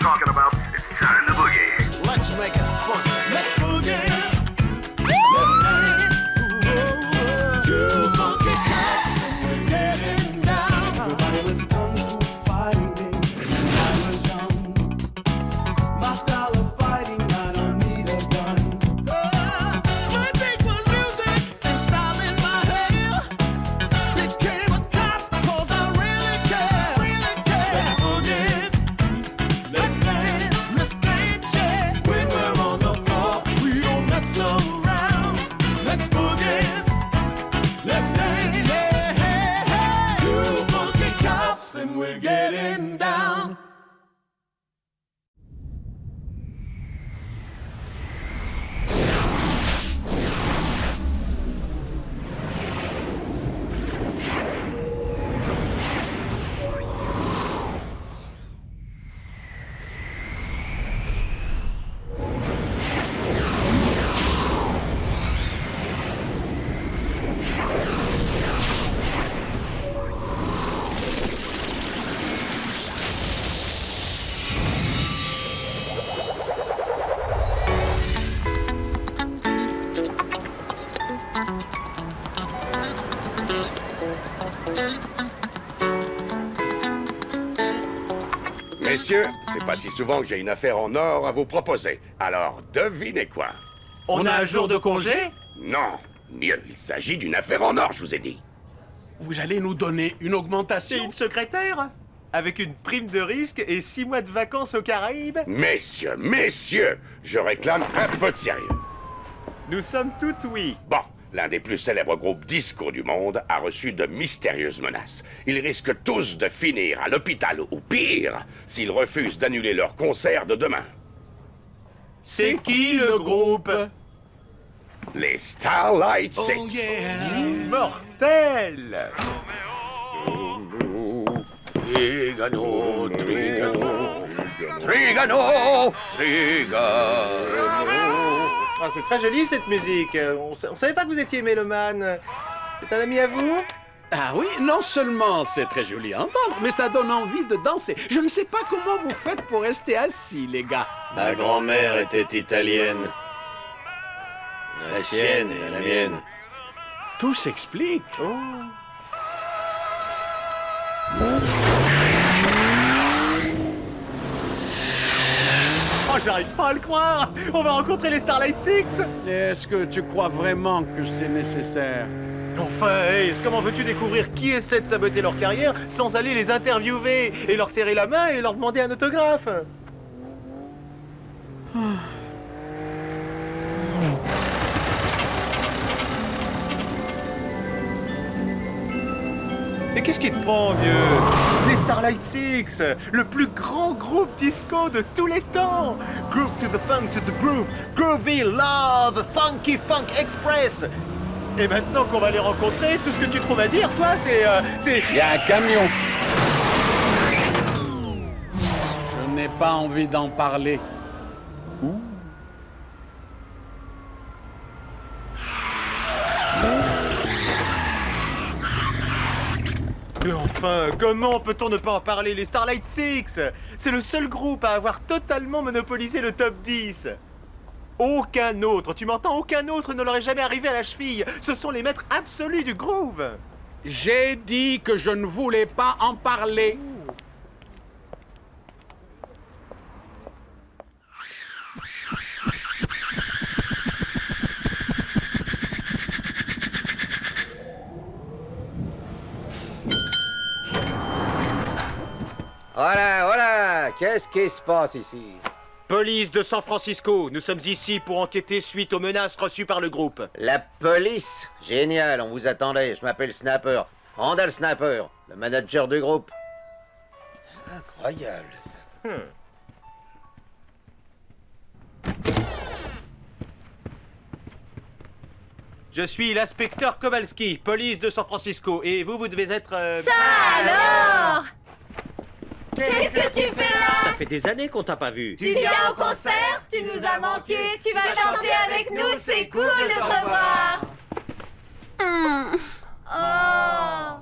talking about. It's time to boogie. Let's make it funky. Let's boogie. Let's dance. Two funky cops and we're getting down. Everybody was kung fu fighting when I was young. My style of fighting, I don't need a gun. My beat was music and style in my hair. Became a cop 'cause I really care. Really care. Let's boogie. Let's dance. Let's dance, yeah. When we're on the floor, we don't mess around. Let's boogie. Let's dance, yeah. Two funky cops and we're getting down. Messieurs, c'est pas si souvent que j'ai une affaire en or à vous proposer. Alors, devinez quoi? On a un jour de congé? Non, mieux, il s'agit d'une affaire en or, je vous ai dit. Vous allez nous donner une C'est augmentation? une secrétaire? Avec une prime de risque et 6 mois de vacances aux Caraïbes? Messieurs, messieurs, je réclame un peu de sérieux. Nous sommes toutes oui. Bon, l'un des plus célèbres groupes disco du monde a reçu de mystérieuses menaces. Ils risquent tous de finir à l'hôpital ou pire, s'ils refusent d'annuler leur concert de demain. C'est qui le groupe? Les Starlight Six. Oh yeah! Mortel! Trigano, Trigano, Trigano, Trigano. Ah, c'est très joli cette musique. On savait pas que vous étiez mélomane. C'est un ami à vous? Ah oui, non seulement c'est très joli à entendre, mais ça donne envie de danser. Je ne sais pas comment vous faites pour rester assis, les gars. Ma grand-mère était italienne. La sienne et la mienne. Tout s'explique. Oh, j'arrive pas à le croire! On va rencontrer les Starlight Six! Est-ce que tu crois vraiment que c'est nécessaire? Enfin, Ace, comment veux-tu découvrir qui essaie de saboter leur carrière sans aller les interviewer et leur serrer la main et leur demander un autographe? Et qu'est-ce qui te prend, vieux? Les Starlight Six, le plus grand groupe disco de tous les temps! Groove to the funk to the groove, groovy love, funky funk express! Et maintenant qu'on va les rencontrer, tout ce que tu trouves à dire, toi, c'est... Il y a un camion. Je n'ai pas envie d'en parler. Mais enfin, comment peut-on ne pas en parler? Les Starlight Six, c'est le seul groupe à avoir totalement monopolisé le top 10. Aucun autre, tu m'entends? Aucun autre ne leur est jamais arrivé à la cheville. Ce sont les maîtres absolus du groove. J'ai dit que je ne voulais pas en parler. Voilà, voilà. Qu'est-ce qui se passe ici? Police de San Francisco, nous sommes ici pour enquêter suite aux menaces reçues par le groupe. La police? Génial, on vous attendait. Je m'appelle Snapper. Randall Snapper, le manager du groupe. Incroyable, ça. Je suis l'inspecteur Kowalski, police de San Francisco, et vous devez être... Ça alors? Qu'est-ce que tu fais là? Ça fait des années qu'on t'a pas vu. Tu viens au concert? Tu nous as manqué. Tu vas chanter avec nous. C'est cool de te revoir. Oh.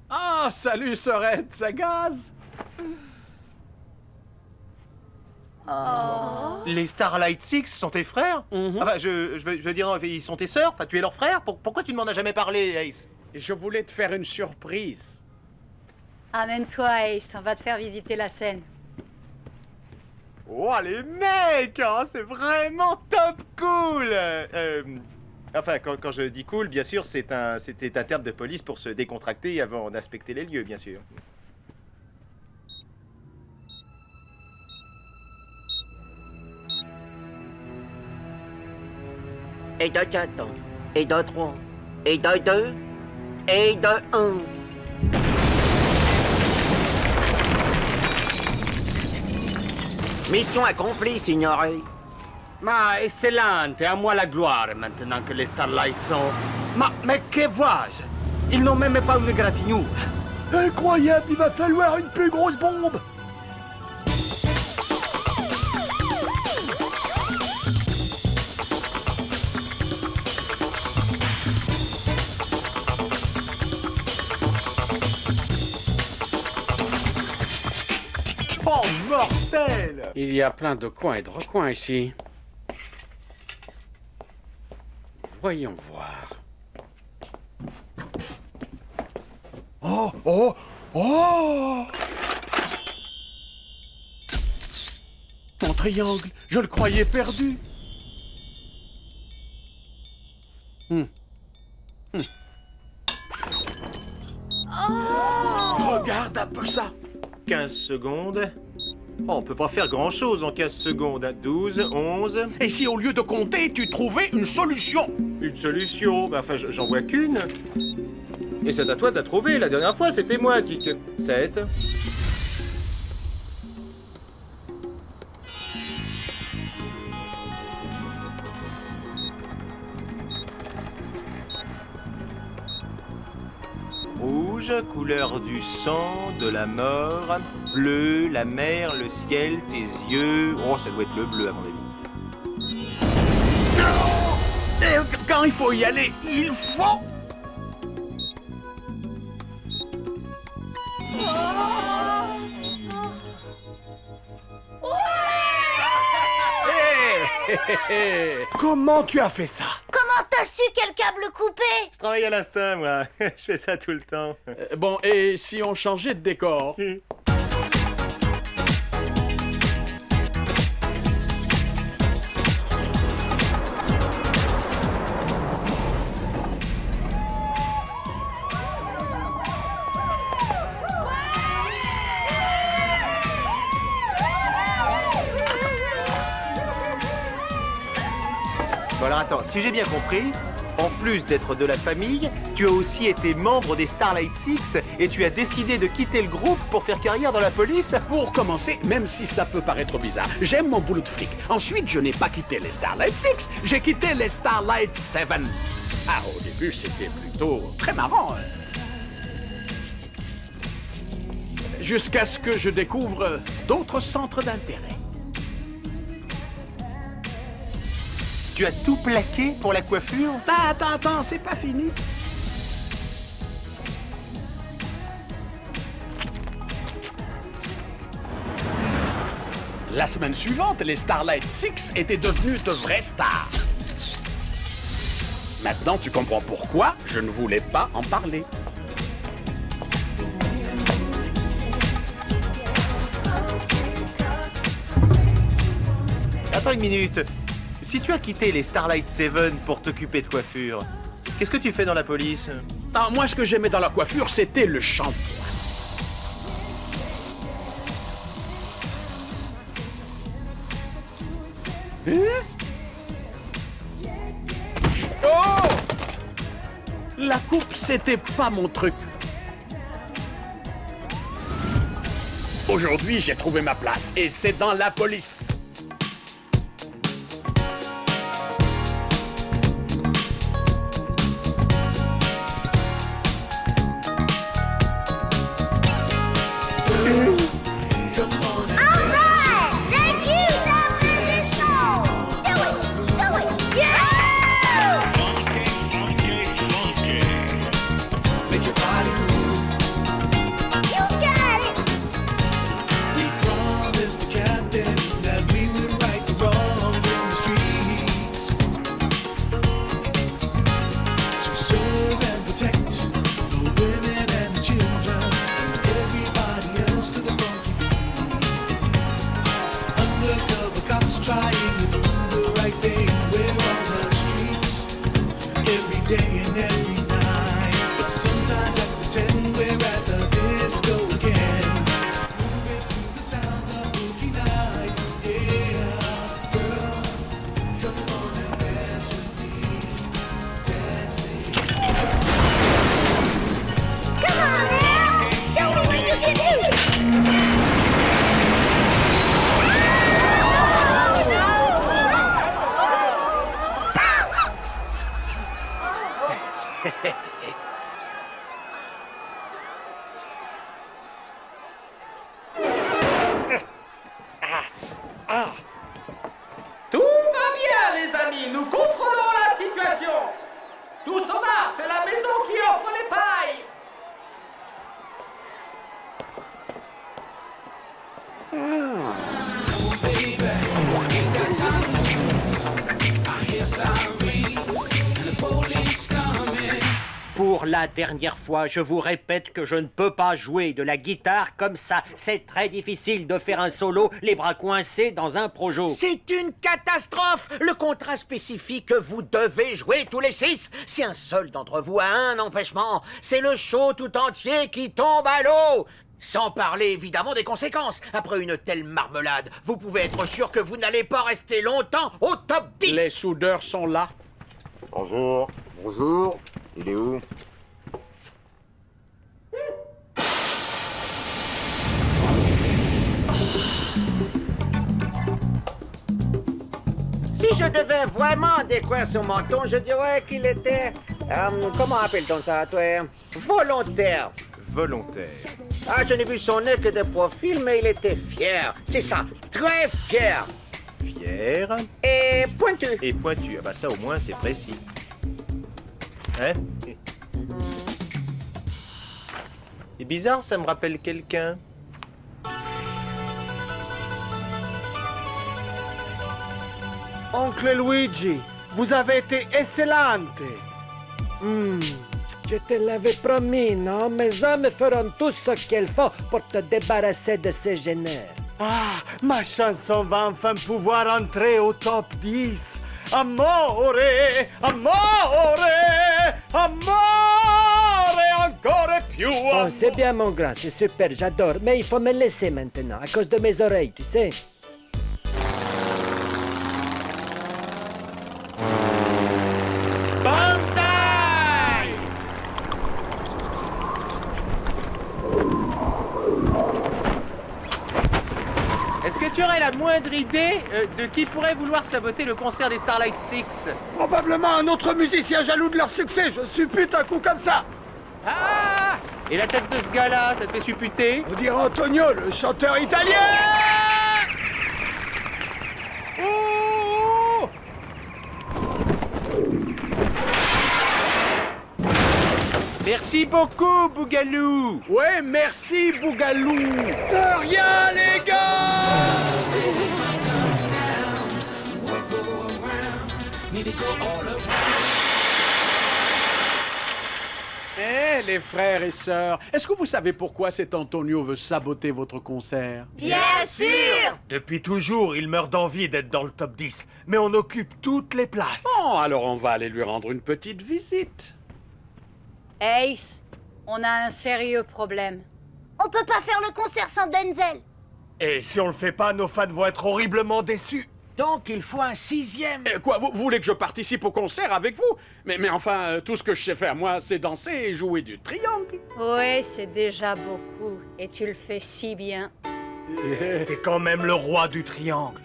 Ah, Ah, salut, Sorette, ça gaze? Les Starlight Six sont tes frères? Enfin, je veux dire, ils sont tes sœurs? Enfin, tu es leur frère? Pourquoi tu ne m'en as jamais parlé, Ace? Je voulais te faire une surprise. Amène-toi, Ace, on va te faire visiter la scène. Oh, les mecs, hein, c'est vraiment top cool. Enfin, quand je dis cool, bien sûr, c'est un terme de police pour se décontracter avant d'inspecter les lieux, bien sûr. Et de 4 ans, et de 3, et de 2, et de 1. Mission accomplie, signoré. Ma excellente, à moi la gloire maintenant que les Starlights sont... Mais que vois-je? Ils n'ont même pas une égratignure. Incroyable, il va falloir une plus grosse bombe. Oh, mortel! Il y a plein de coins et de recoins ici. Voyons voir. Oh, oh, oh! Mon triangle, je le croyais perdu. Regarde un peu ça. 15 secondes. Oh, on peut pas faire grand-chose en 15 secondes. 12, 11... Et si au lieu de compter, tu trouvais une solution? Une solution? Bah, enfin, j'en vois qu'une. Et c'est à toi de la trouver. La dernière fois, c'était moi qui... 7... Rouge, couleur du sang, de la mort. Bleu, la mer, le ciel, tes yeux. Oh, ça doit être le bleu, à mon avis. Et quand il faut y aller, il faut... Comment tu as fait ça? Comment t'as su quel câble couper? Je travaille à l'instinct, moi. Je fais ça tout le temps. Bon, et si on changeait de décor? Bon, alors attends, si j'ai bien compris, en plus d'être de la famille, tu as aussi été membre des Starlight Six et tu as décidé de quitter le groupe pour faire carrière dans la police? Pour commencer, même si ça peut paraître bizarre, j'aime mon boulot de flic. Ensuite, je n'ai pas quitté les Starlight Six, j'ai quitté les Starlight Seven. Ah, au début, c'était plutôt très marrant. Jusqu'à ce que je découvre d'autres centres d'intérêt. Tu as tout plaqué pour la coiffure? Ah, attends, c'est pas fini. La semaine suivante, les Starlight Six étaient devenus de vraies stars. Maintenant, tu comprends pourquoi je ne voulais pas en parler. Attends une minute. Si tu as quitté les Starlight Seven pour t'occuper de coiffure, qu'est-ce que tu fais dans la police? Ah, moi, ce que j'aimais dans la coiffure, c'était le shampoing. Oh! La coupe, c'était pas mon truc. Aujourd'hui, j'ai trouvé ma place, et c'est dans la police. Make your body move. Pour la dernière fois, je vous répète que je ne peux pas jouer de la guitare comme ça. C'est très difficile de faire un solo, les bras coincés dans un projo. C'est une catastrophe! Le contrat spécifie que vous devez jouer tous les 6. Si un seul d'entre vous a un empêchement, c'est le show tout entier qui tombe à l'eau! Sans parler évidemment des conséquences. Après une telle marmelade, vous pouvez être sûr que vous n'allez pas rester longtemps au top 10. Les soudeurs sont là. Bonjour. Bonjour. Il est où? Si je devais vraiment découvrir son menton, je dirais qu'il était... comment appelle-t-on ça, toi? Volontaire. Volontaire. Ah, je n'ai vu son nez que de profil, mais il était fier. C'est ça, très fier. Fier. Et pointu. Et pointu. Ah bah ça au moins c'est précis. Hein? C'est bizarre, ça me rappelle quelqu'un. Oncle Luigi, vous avez été excellente. Je te l'avais promis, non? Mes hommes feront tout ce qu'il faut pour te débarrasser de ces gêneurs. Ah, ma chanson va enfin pouvoir entrer au top 10. Amore, amore, amore, encore più. Oh, c'est bien, mon grand, c'est super, j'adore. Mais il faut me laisser maintenant, à cause de mes oreilles, tu sais. Est-ce que tu aurais la moindre idée de qui pourrait vouloir saboter le concert des Starlight Six? Probablement un autre musicien jaloux de leur succès. Je suppute un coup comme ça. Ah! Et la tête de ce gars-là, ça te fait supputer? On dirait Antonio, le chanteur italien. Oh! Merci beaucoup, Bougalou! Ouais, merci, Bougalou. De rien, les gars. Eh, les frères et sœurs, est-ce que vous savez pourquoi cet Antonio veut saboter votre concert? Bien sûr! Depuis toujours, il meurt d'envie d'être dans le top 10. Mais on occupe toutes les places. Bon, alors on va aller lui rendre une petite visite. Ace, on a un sérieux problème. On peut pas faire le concert sans Denzel. Et si on le fait pas, nos fans vont être horriblement déçus. Donc il faut un 6e. Quoi, vous voulez que je participe au concert avec vous? Mais enfin, tout ce que je sais faire, moi, c'est danser et jouer du triangle. Oui, c'est déjà beaucoup. Et tu le fais si bien. T'es quand même le roi du triangle.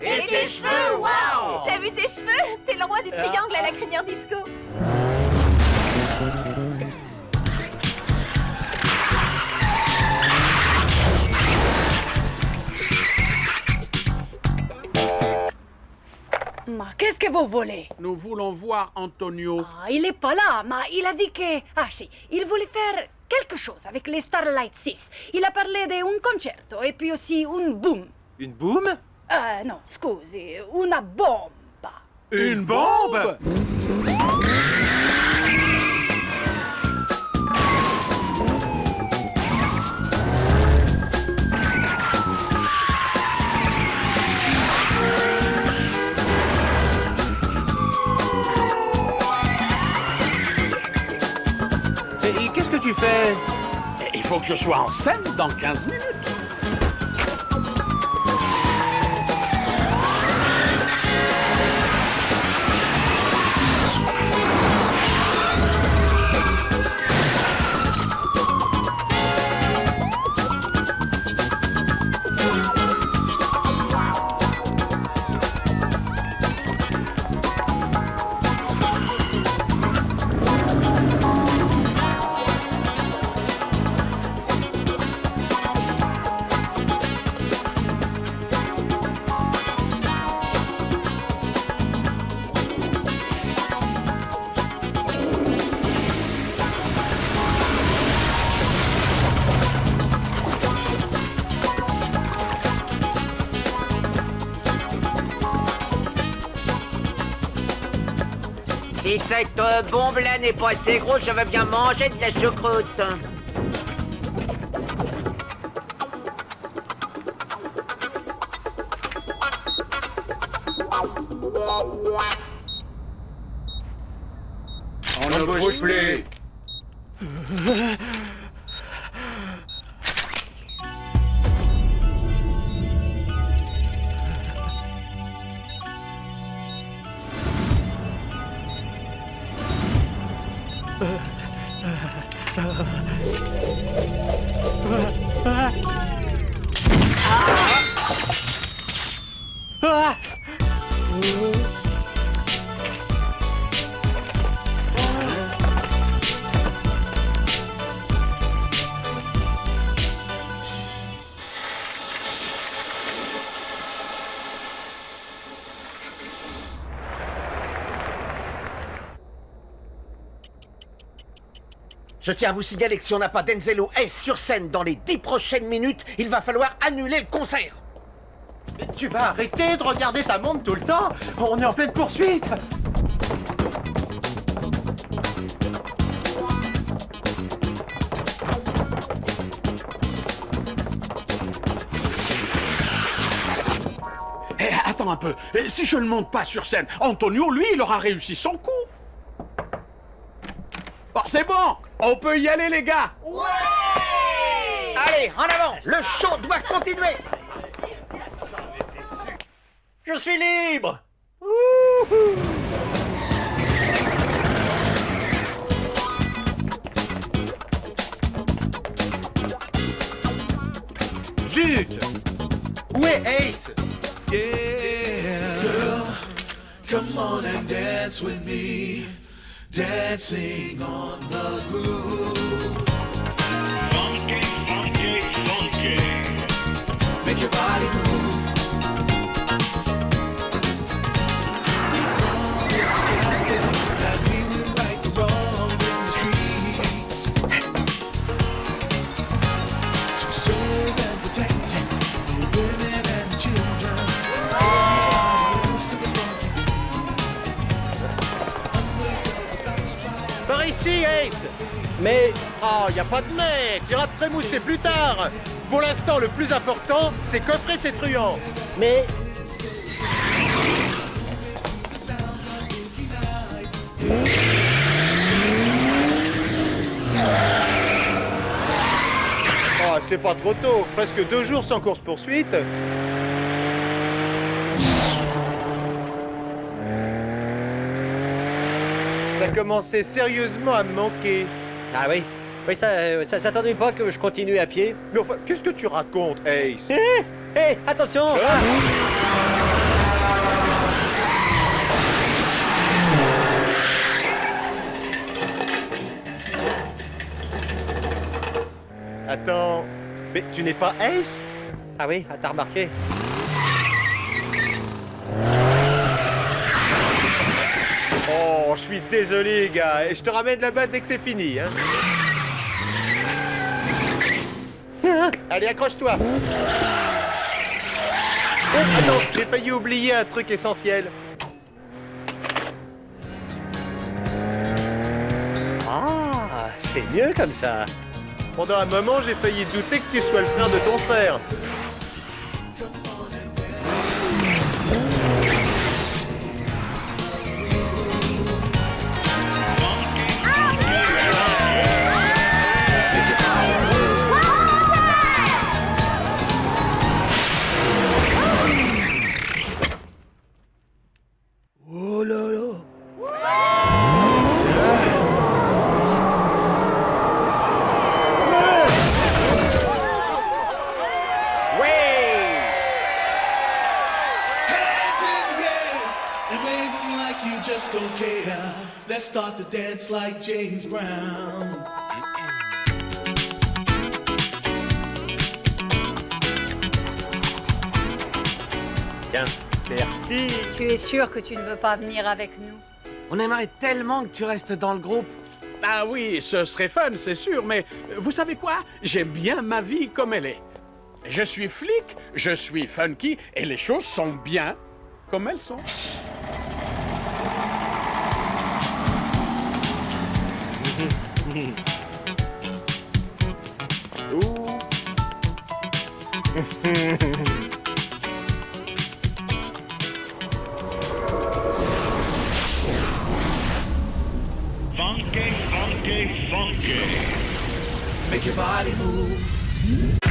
Et tes cheveux, waouh! T'as vu tes cheveux? T'es le roi du triangle à la crinière disco. Ma, qu'est-ce que vous voulez? Nous voulons voir Antonio. Ah, il est pas là, mais il a dit que... Ah si, il voulait faire quelque chose avec les Starlight 6. Il a parlé d'un concerto et puis aussi un boom. Une boum? Non, scusi, una bomba. Une bombe? Et qu'est-ce que tu fais? Il faut que je sois en scène dans 15 minutes. Si cette bombe-là n'est pas assez grosse, je veux bien manger de la choucroute. On ne bouge plus. Je tiens à vous signaler que si on n'a pas Denzel ou Ace sur scène dans les 10 prochaines minutes, il va falloir annuler le concert. Mais tu vas arrêter de regarder ta montre tout le temps? On est en pleine poursuite. Attends un peu. Si je ne monte pas sur scène, Antonio, lui, il aura réussi son coup. Bon, c'est bon. On peut y aller, les gars. Allez, en avant, le show doit continuer. Je suis libre. Zut! Où est Ace? Girl, come on and dance with me. Dancing on the groove. Funky, funky, funky. Make your body move. Promise together that we would right the wrong in the streets. To serve and protect the women and the children. Everybody else to the funky beat. Par ici, Ace! Mais Oh, y a pas de mais! T'iras te prémousser plus tard! Pour l'instant, le plus important, c'est coffrer ces truands! Mais Oh, c'est pas trop tôt! Presque 2 jours sans course-poursuite! Ça commençait sérieusement à me manquer. ah oui, ça s'attendait pas que je continue à pied. Mais enfin, qu'est-ce que tu racontes, Ace? Hé, attention. Attends, mais tu n'es pas Ace? Ah oui, t'as remarqué. Oh, je suis désolé, gars. Et je te ramène là-bas dès que c'est fini, hein. Allez, accroche-toi. Oh, attends, j'ai failli oublier un truc essentiel. Ah, c'est mieux comme ça. Pendant un moment, j'ai failli douter que tu sois le frère de ton frère. Oh là là. Hands in the air and wave 'em like you just don't care. Let's start the dance like James Brown. Tiens, merci. Tu es sûr que tu ne veux pas venir avec nous? On aimerait tellement que tu restes dans le groupe. Ah oui, ce serait fun, c'est sûr, mais vous savez quoi? J'aime bien ma vie comme elle est. Je suis flic, je suis funky, et les choses sont bien comme elles sont. Funky, funky, funky. Make your body move.